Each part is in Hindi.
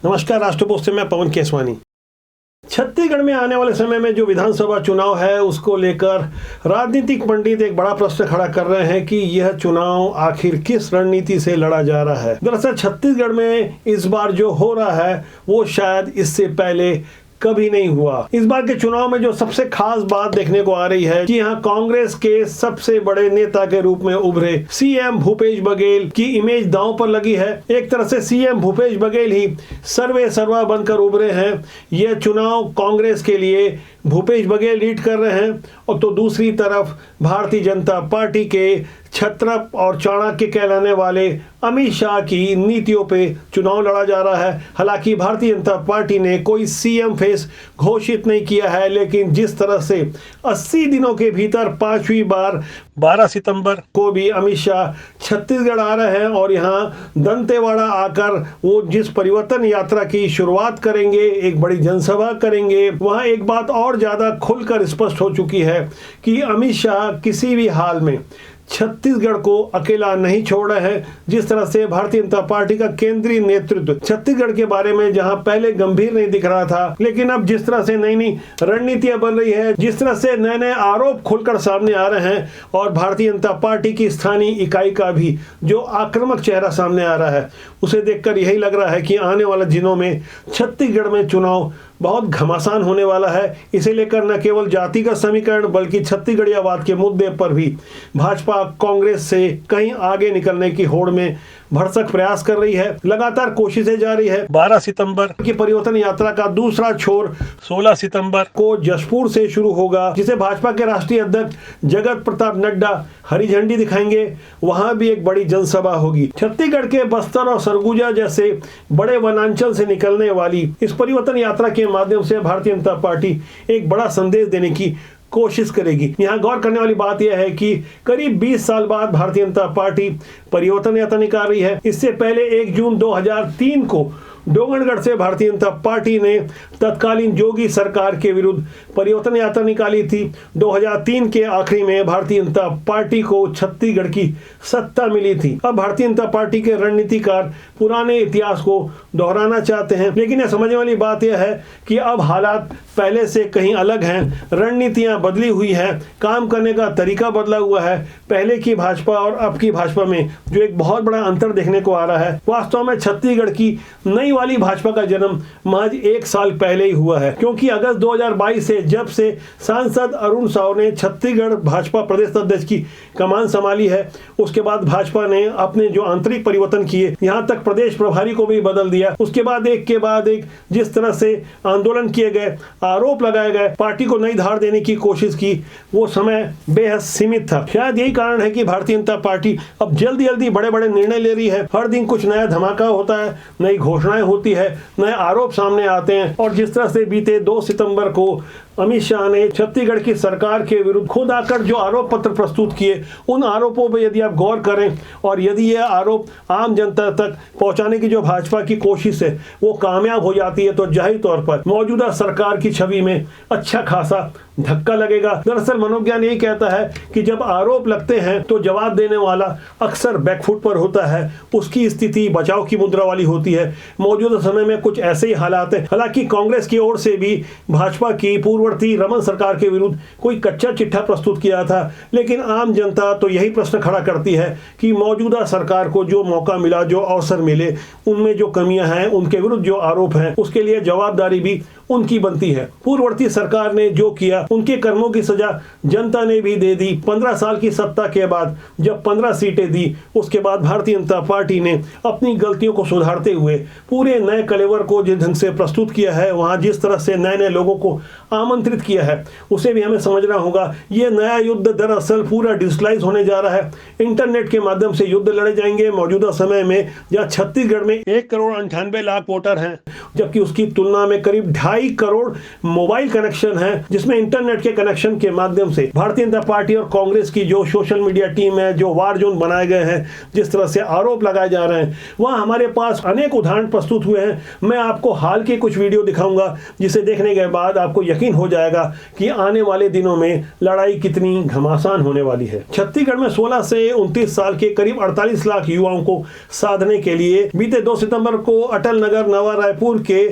नमस्कार, राष्ट्रपोस्ट से मैं पवन केसवानी। छत्तीसगढ़ में आने वाले समय में जो विधानसभा चुनाव है उसको लेकर राजनीतिक पंडित एक बड़ा प्रश्न खड़ा कर रहे हैं कि यह चुनाव आखिर किस रणनीति से लड़ा जा रहा है। दरअसल छत्तीसगढ़ में इस बार जो हो रहा है वो शायद इससे पहले कभी नहीं हुआ। इस बार के चुनाव में जो सबसे खास बात देखने को आ रही है कि यहाँ कांग्रेस के सबसे बड़े नेता के रूप में उभरे सीएम भूपेश बघेल की इमेज दांव पर लगी है। एक तरह से सीएम भूपेश बघेल ही सर्वे सर्वा बनकर उभरे हैं। यह चुनाव कांग्रेस के लिए भूपेश बघेल लीड कर रहे हैं और तो दूसरी तरफ भारतीय जनता पार्टी के छत्रप और चाणक्य कहलाने वाले अमित शाह की नीतियों पे चुनाव लड़ा जा रहा है। हालांकि भारतीय जनता पार्टी ने कोई सीएम फेस घोषित नहीं किया है, लेकिन जिस तरह से 80 दिनों के भीतर 5वीं बार 12 सितंबर को भी अमित शाह छत्तीसगढ़ आ रहे हैं और यहाँ दंतेवाड़ा आकर वो जिस परिवर्तन यात्रा की शुरुआत करेंगे, एक बड़ी जनसभा करेंगे, वहाँ एक बात और ज़्यादा खुलकर स्पष्ट हो चुकी है कि अमित शाह किसी भी हाल में छत्तीसगढ़ को अकेला नहीं छोड़ रहे हैं। जिस तरह से भारतीय जनता पार्टी का केंद्रीय नेतृत्व छत्तीसगढ़ के बारे में जहां पहले गंभीर नहीं दिख रहा था, लेकिन अब जिस तरह से नई नई रणनीतियां बन रही है, जिस तरह से नए नए आरोप खुलकर सामने आ रहे हैं और भारतीय जनता पार्टी की स्थानीय इकाई का भी जो आक्रामक चेहरा सामने आ रहा है, उसे देखकर यही लग रहा है कि आने वाले दिनों में छत्तीसगढ़ में चुनाव बहुत घमासान होने वाला है। इसे लेकर न केवल जातिगत समीकरण बल्कि छत्तीसगढ़ियावाद के मुद्दे पर भी भाजपा कांग्रेस से कहीं आगे निकलने की होड़ में भरसक प्रयास कर रही है। लगातार कोशिशें जारी है। 12 सितंबर की परिवर्तन यात्रा का दूसरा छोर 16 सितंबर को जशपुर से शुरू होगा, जिसे भाजपा के राष्ट्रीय अध्यक्ष जगत प्रताप नड्डा हरी झंडी दिखाएंगे। वहां भी एक बड़ी जनसभा होगी। छत्तीसगढ़ के बस्तर और सरगुजा जैसे बड़े वनांचल से निकलने वाली इस परिवर्तन यात्रा के माध्यम से भारतीय जनता पार्टी एक बड़ा संदेश देने की कोशिश करेगी। यहाँ गौर करने वाली बात यह है कि करीब 20 साल बाद भारतीय जनता पार्टी परिवर्तन यात्रा निकाल रही है। इससे पहले 1 जून 2003 को डोंगरगढ़ से भारतीय जनता पार्टी ने तत्कालीन जोगी सरकार के विरुद्ध परिवर्तन यात्रा निकाली थी। 2003 के आखिरी में भारतीय जनता पार्टी को छत्तीसगढ़ की सत्ता मिली थी। अब भारतीय जनता पार्टी के रणनीतिकार पुराने इतिहास को दोहराना चाहते हैं, लेकिन यह समझने वाली बात यह है कि अब हालात पहले से कहीं अलग हैं। रणनीतियां बदली हुई हैं, काम करने का तरीका बदला हुआ है। पहले की भाजपा और अब की भाजपा में जो एक बहुत बड़ा अंतर देखने को आ रहा है। वास्तव में छत्तीसगढ़ की नई वाली भाजपा का जन्म महज 1 साल पहले ही हुआ है, क्योंकि अगस्त 2022 से जब से सांसद अरुण साव ने छत्तीसगढ़ भाजपा प्रदेश अध्यक्ष की कमान संभाली है, उसके बाद भाजपा ने अपने जो आंतरिक परिवर्तन किए, यहाँ तक प्रदेश प्रभारी को भी बदल दिया। उसके बाद एक के बाद एक जिस तरह से आंदोलन किए गए, आरोप लगाए गए, पार्टी को नई धार देने की कोशिश की, वो समय बेहद सीमित था। शायद यही कारण है कि भारतीय जनता पार्टी अब जल्दी जल्दी बड़े बड़े निर्णय ले रही है। हर दिन कुछ नया धमाका होता है, नई घोषणाएं होती है, नए आरोप सामने आते हैं। और जिस तरह से बीते 2 सितंबर को अमित शाह ने छत्तीसगढ़ की सरकार के विरुद्ध खुद आकर जो आरोप पत्र प्रस्तुत किए, उन आरोपों पर यदि आप गौर करें और यदि यह आरोप आम जनता तक पहुंचाने की जो भाजपा की कोशिश है वो कामयाब हो जाती है, तो जाहिर तौर पर मौजूदा सरकार की छवि में अच्छा खासा धक्का लगेगा। दरअसल मनोविज्ञान यही कहता है कि जब आरोप लगते हैं तो जवाब देने वाला अक्सर बैकफुट पर होता है, उसकी स्थिति बचाव की मुद्रा वाली होती है। मौजूदा समय में कुछ ऐसे ही हालात है। हालांकि कांग्रेस की ओर से भी भाजपा की पूर्ववर्ती रमन सरकार के विरुद्ध कोई कच्चा चिट्ठा प्रस्तुत किया था, लेकिन आम जनता तो यही प्रश्न खड़ा करती है कि मौजूदा सरकार को जो मौका मिला, जो अवसर मिले, उनमें जो कमियां हैं, उनके विरुद्ध जो आरोप हैं, उसके लिए जवाबदारी भी उनकी बनती है। पूर्ववर्ती सरकार ने जो किया, उनके कर्मों की सजा जनता ने भी दे दी। 15 साल की सत्ता के बाद जब 15 सीटें दी, उसके बाद भारतीय जनता पार्टी ने अपनी गलतियों को सुधारते हुए पूरे नए कलेवर को जिस ढंग से प्रस्तुत किया है, वहां जिस तरह से नए नए लोगों को आमंत्रित किया है, उसे भी हमें समझना होगा। ये नया युद्ध दरअसल पूरा डिजिटलाइज होने जा रहा है। इंटरनेट के माध्यम से युद्ध लड़े जाएंगे। मौजूदा समय में जहाँ छत्तीसगढ़ में 1,98,00,000 वोटर हैं, जबकि उसकी तुलना में करीब 2.5 करोड़ मोबाइल कनेक्शन है, जिसमें इंटरनेट के कनेक्शन के माध्यम से भारतीय जनता पार्टी और कांग्रेस की जो सोशल मीडिया टीम है, जो वार जोन बनाए गए हैं, जिस तरह से आरोप लगाए जा रहे हैं, वहां हमारे पास अनेक उदाहरण प्रस्तुत हुए हैं। मैं आपको हाल के कुछ वीडियो दिखाऊंगा जिसे देखने के बाद आपको यकीन हो जाएगा कि आने वाले दिनों में लड़ाई कितनी घमासान होने वाली है। छत्तीसगढ़ में 16 से 29 साल के करीब 48 लाख युवाओं को साधने के लिए बीते 2 सितंबर को अटल नगर नवा रायपुर के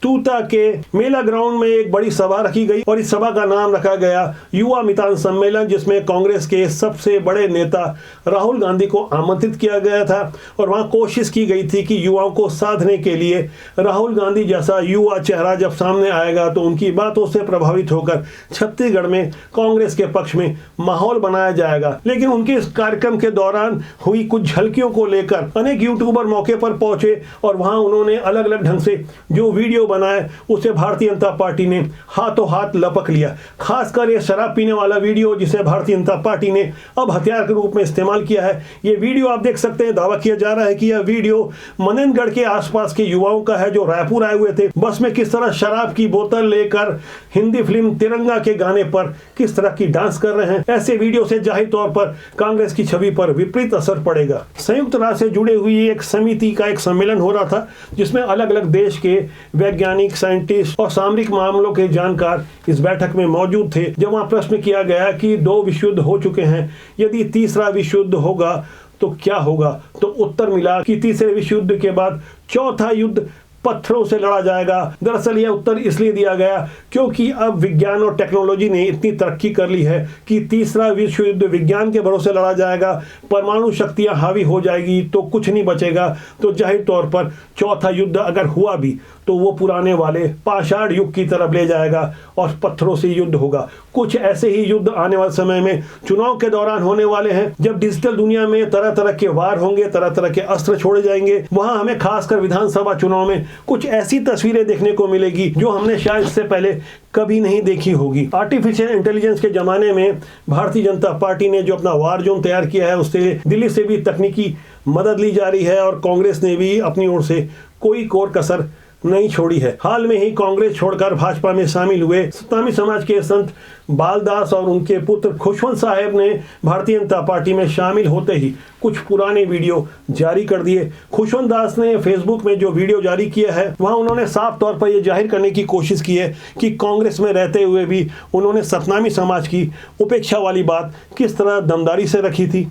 तूता के मेला ग्राउंड में एक बड़ी सभा रखी गई और इस सभा का नाम रखा गया युवा मितान सम्मेलन, जिसमें कांग्रेस के सबसे बड़े नेता राहुल गांधी को आमंत्रित किया गया था और वहां कोशिश की गई थी कि युवाओं को साधने के लिए राहुल गांधी जैसा युवा चेहरा जब सामने आएगा तो उनकी बातों से प्रभावित होकर छत्तीसगढ़ में कांग्रेस के पक्ष में माहौल बनाया जाएगा। लेकिन उनके इस कार्यक्रम के दौरान हुई कुछ झलकियों को लेकर अनेक यूट्यूबर मौके पर पहुंचे और वहां उन्होंने अलग अलग ढंग से जो वीडियो बनाए उसे भारतीय जनता पार्टी ने हाथों हाथ लपक लिया। खासकर ये शराब पीने वाला वीडियो जिसे भारतीय जनता पार्टी ने अब हथियार के रूप में इस्तेमाल किया है। ये वीडियो आप देख सकते हैं, दावा किया जा रहा है कि यह वीडियो मनेंद्रगढ़ के आसपास के युवाओं का है जो रायपुर आए हुए थे। बस में किस तरह शराब की बोतल लेकर हिंदी फिल्म तिरंगा के गाने पर किस तरह की डांस कर रहे हैं। ऐसे वीडियो से जाहिर तौर पर कांग्रेस की छवि पर विपरीत असर पड़ेगा। संयुक्त राष्ट्र से जुड़े हुई एक समिति का एक सम्मेलन हो रहा था जिसमें अलग अलग देश के वैज्ञानिक, साइंटिस्ट और सामरिक मामलों के जानकार इस बैठक में मौजूद थे। जब वहां प्रश्न किया गया कि 2 विश्व युद्ध हो चुके हैं, यदि तीसरा विश्व युद्ध होगा तो क्या होगा, तो उत्तर मिला कि तीसरे विश्व युद्ध के बाद चौथा युद्ध पत्थरों से लड़ा जाएगा। दरअसल यह उत्तर इसलिए दिया गया क्योंकि अब विज्ञान और टेक्नोलॉजी ने इतनी तरक्की कर ली है कि तीसरा विश्व युद्ध विज्ञान के भरोसे लड़ा जाएगा। परमाणु शक्तियां हावी हो जाएगी तो कुछ नहीं बचेगा। तो जाहिर तौर पर चौथा युद्ध अगर हुआ भी तो वो पुराने वाले पाषाण युग की तरफ ले जाएगा और पत्थरों से युद्ध होगा। कुछ ऐसे ही युद्ध आने वाले समय में चुनाव के दौरान होने वाले हैं, जब डिजिटल दुनिया में तरह तरह के वार होंगे, तरह तरह के अस्त्र छोड़े जाएंगे। वहां हमें खासकर विधानसभा चुनाव में कुछ ऐसी तस्वीरें देखने को मिलेगी जो हमने शायद इससे पहले कभी नहीं देखी होगी। आर्टिफिशियल इंटेलिजेंस के जमाने में भारतीय जनता पार्टी ने जो अपना वार जोन तैयार किया है उससे दिल्ली से भी तकनीकी मदद ली जा रही है और कांग्रेस ने भी अपनी ओर से कोई कोर कसर नहीं छोड़ी है। हाल में ही कांग्रेस छोड़कर भाजपा में शामिल हुए सतनामी समाज के संत बालदास और उनके पुत्र खुशवंत साहब ने भारतीय जनता पार्टी में शामिल होते ही कुछ पुराने वीडियो जारी कर दिए। खुशवंत दास ने फेसबुक में जो वीडियो जारी किया है वहां उन्होंने साफ तौर पर यह जाहिर करने की कोशिश की है कि कांग्रेस में रहते हुए भी उन्होंने सतनामी समाज की उपेक्षा वाली बात किस तरह दमदारी से रखी थी।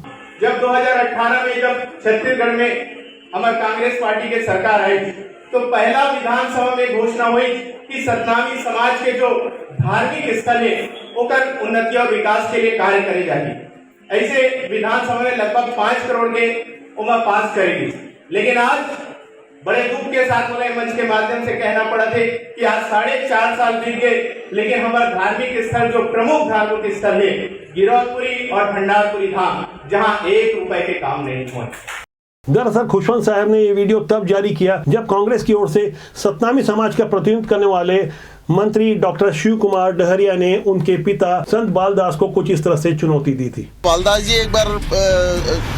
जब 2018 में जब छत्तीसगढ़ में हमारे कांग्रेस पार्टी के सरकार आई तो पहला विधानसभा में घोषणा हुई कि सतनामी समाज के जो धार्मिक स्थल है ओकर उन्नति और विकास के लिए कार्य करे जाएगी। ऐसे विधानसभा में लगभग 5 करोड़ के उम्र पास करेगी। लेकिन आज बड़े दुख के साथ मुझे मंच के माध्यम से कहना पड़ा थे कि आज 4.5 साल बीत गए, लेकिन हमारे धार्मिक स्थल जो प्रमुख धार्मिक स्थल है गिरौदपुरी और भंडारपुरी धाम, जहां 1 रुपए के काम नहीं हुए। दरअसल खुशवंत साहब ने ये वीडियो तब जारी किया जब कांग्रेस की ओर से सतनामी समाज का प्रतिनिधित्व करने वाले मंत्री डॉक्टर शिव कुमार डहरिया ने उनके पिता संत बालदास को कुछ इस तरह से चुनौती दी थी। बालदास जी एक बार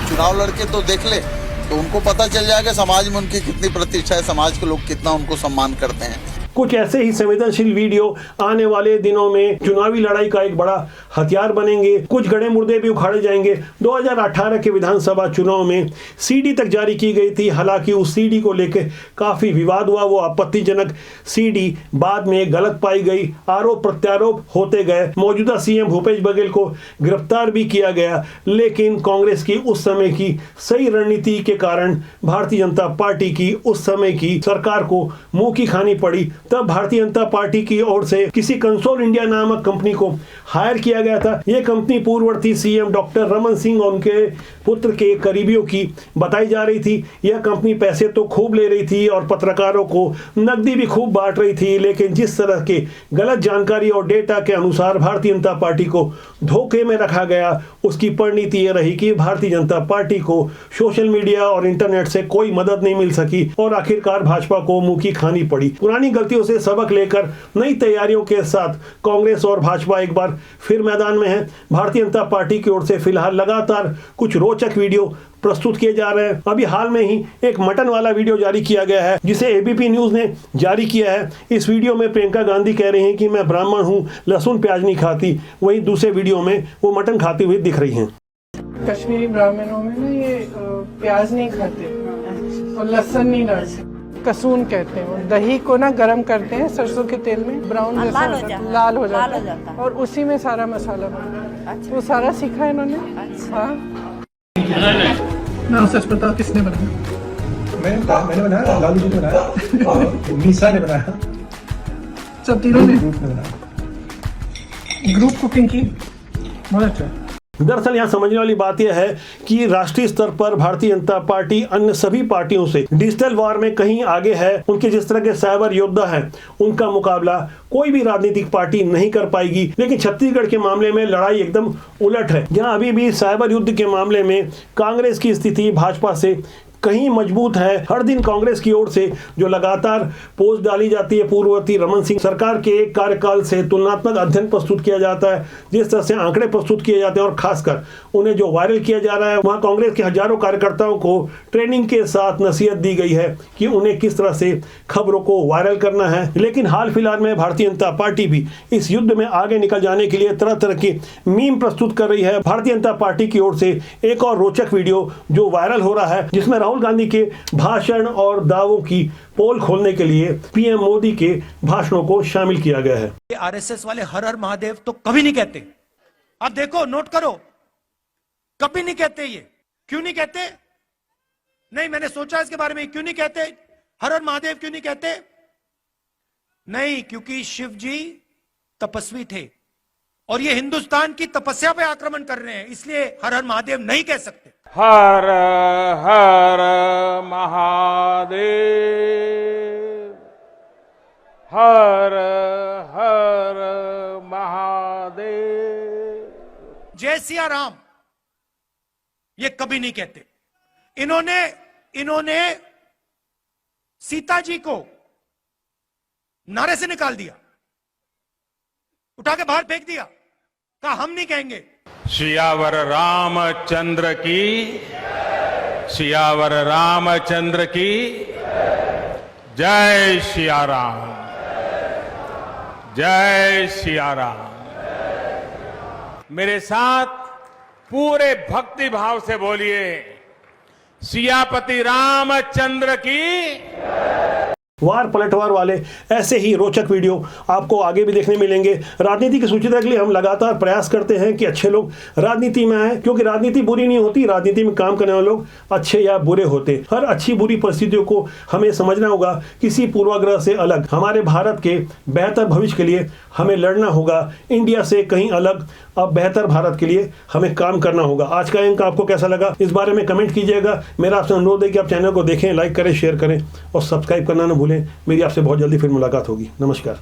चुनाव लड़के तो देख ले तो उनको पता चल जाएगा समाज में उनकी कितनी प्रतिष्ठा है, समाज के लोग कितना उनको सम्मान करते हैं। कुछ ऐसे ही संवेदनशील वीडियो आने वाले दिनों में चुनावी लड़ाई का एक बड़ा हथियार बनेंगे। कुछ गड़े मुर्दे भी उखाड़े जाएंगे। 2018 के विधानसभा चुनाव में सीडी तक जारी की गई थी। हालांकि उस सीडी को लेकर काफी विवाद हुआ। वो आपत्तिजनक सीडी बाद में गलत पाई गई। आरोप प्रत्यारोप होते गए। मौजूदा सीएम भूपेश बघेल को गिरफ्तार भी किया गया। लेकिन कांग्रेस की उस समय की सही रणनीति के कारण भारतीय जनता पार्टी की उस समय की सरकार को मुंह की खानी पड़ी। तब भारतीय जनता पार्टी की ओर से किसी कंसोल इंडिया नामक कंपनी को हायर किया गया था। यह कंपनी पूर्ववर्ती सीएम डॉक्टर रमन सिंह और उनके पुत्र के करीबियों की बताई जा रही थी। यह कंपनी पैसे तो खूब ले रही थी और पत्रकारों को नकदी भी खूब बांट रही थी, लेकिन जिस तरह के गलत जानकारी और डेटा के अनुसार भारतीय जनता पार्टी को धोखे में रखा गया, उसकी परिणति यह रही कि भारतीय जनता पार्टी को सोशल मीडिया और इंटरनेट से कोई मदद नहीं मिल सकी और आखिरकार भाजपा को मुंह की खानी पड़ी। पुरानी गलतियों से सबक लेकर नई तैयारियों के साथ कांग्रेस और भाजपा एक बार फिर मैदान में है। भारतीय जनता पार्टी की ओर से फिलहाल लगातार कुछ रोचक रोचक वीडियो प्रस्तुत किए जा रहे हैं। अभी हाल में ही एक मटन वाला वीडियो जारी किया गया है जिसे एबीपी न्यूज ने जारी किया है। इस वीडियो में प्रियंका गांधी कह रही हैं कि मैं ब्राह्मण हूं, लहसुन प्याज नहीं खाती। वहीं दूसरे वीडियो में वो मटन खाती हुई दिख रही हैं। कश्मीरी ब्राह्मणों में ना ये प्याज नहीं खाते और लहसुन नहीं डालते, कसून कहते हैं। वो दही को ना गरम करते हैं सरसों के तेल में, ब्राउन जैसा लाल हो जाता है और उसी में सारा मसाला बनता है। वो सारा सीखा है इन्होंने। हाँ ना, सच बताओ किसने बनाया? मैंने बनाया, लालू जी ने बनाया और मीसा ने बनाया, सब तीनों ने ग्रुप ने बनाया। ग्रुप कुकिंग की, बहुत अच्छा। दरअसल यहाँ समझने वाली बात यह है कि राष्ट्रीय स्तर पर भारतीय जनता पार्टी अन्य सभी पार्टियों से डिजिटल वॉर में कहीं आगे है। उनके जिस तरह के साइबर योद्धा हैं, उनका मुकाबला कोई भी राजनीतिक पार्टी नहीं कर पाएगी। लेकिन छत्तीसगढ़ के मामले में लड़ाई एकदम उलट है। यहाँ अभी भी साइबर युद्ध के मामले में कांग्रेस की स्थिति भाजपा से कहीं मजबूत है। हर दिन कांग्रेस की ओर से जो लगातार पोस्ट डाली जाती है, पूर्ववर्ती रमन सिंह सरकार के एक कार्यकाल से तुलनात्मक अध्ययन प्रस्तुत किया जाता है, जिस तरह से आंकड़े प्रस्तुत किए जाते हैं और खासकर उन्हें जो वायरल किया जा रहा है, वहां कांग्रेस के हजारों कार्यकर्ताओं को ट्रेनिंग के साथ नसीहत दी गई है कि उन्हें किस तरह से खबरों को वायरल करना है। लेकिन हाल फिलहाल में भारतीय जनता पार्टी भी इस युद्ध में आगे निकल जाने के लिए तरह तरह की मीम प्रस्तुत कर रही है। भारतीय जनता पार्टी की ओर से एक और रोचक वीडियो जो वायरल हो रहा है, जिसमें राहुल गांधी के भाषण और दावों की पोल खोलने के लिए पीएम मोदी के भाषणों को शामिल किया गया है। आरएसएस वाले हर हर महादेव तो कभी नहीं कहते। आप देखो, नोट करो, कभी नहीं कहते। ये क्यों नहीं कहते? नहीं, मैंने सोचा इसके बारे में, क्यों नहीं कहते हर हर महादेव? क्यों नहीं कहते? नहीं, क्योंकि शिव जी तपस्वी थे और ये हिंदुस्तान की तपस्या पे आक्रमण कर रहे हैं, इसलिए हर हर महादेव नहीं कह सकते। हर हर महादेव, हर हर महादेव। जय सिया राम ये कभी नहीं कहते। इन्होंने सीता जी को नारे से निकाल दिया, उठा के बाहर फेंक दिया, कहा हम नहीं कहेंगे। सियावर रामचंद्र की, सियावर रामचंद्र की जय सिया राम, जय सिया राम। मेरे साथ पूरे भक्ति भाव से बोलिए, सियापति रामचंद्र की। वार पलटवार वाले ऐसे ही रोचक वीडियो आपको आगे भी देखने मिलेंगे। राजनीति की सुचिता के लिए हम लगातार प्रयास करते हैं कि अच्छे लोग राजनीति में आए, क्योंकि राजनीति बुरी नहीं होती, राजनीति में काम करने वाले लोग अच्छे या बुरे होते। हर अच्छी बुरी परिस्थितियों को हमें समझना होगा, किसी पूर्वाग्रह से अलग। हमारे भारत के बेहतर भविष्य के लिए हमें लड़ना होगा, इंडिया से कहीं अलग। अब बेहतर भारत के लिए हमें काम करना होगा। आज का अंक आपको कैसा लगा, इस बारे में कमेंट कीजिएगा। मेरा आपसे अनुरोध है कि आप चैनल को देखें, लाइक करें, शेयर करें और सब्सक्राइब करना न भूलें। मेरी आपसे बहुत जल्दी फिर मुलाकात होगी। नमस्कार।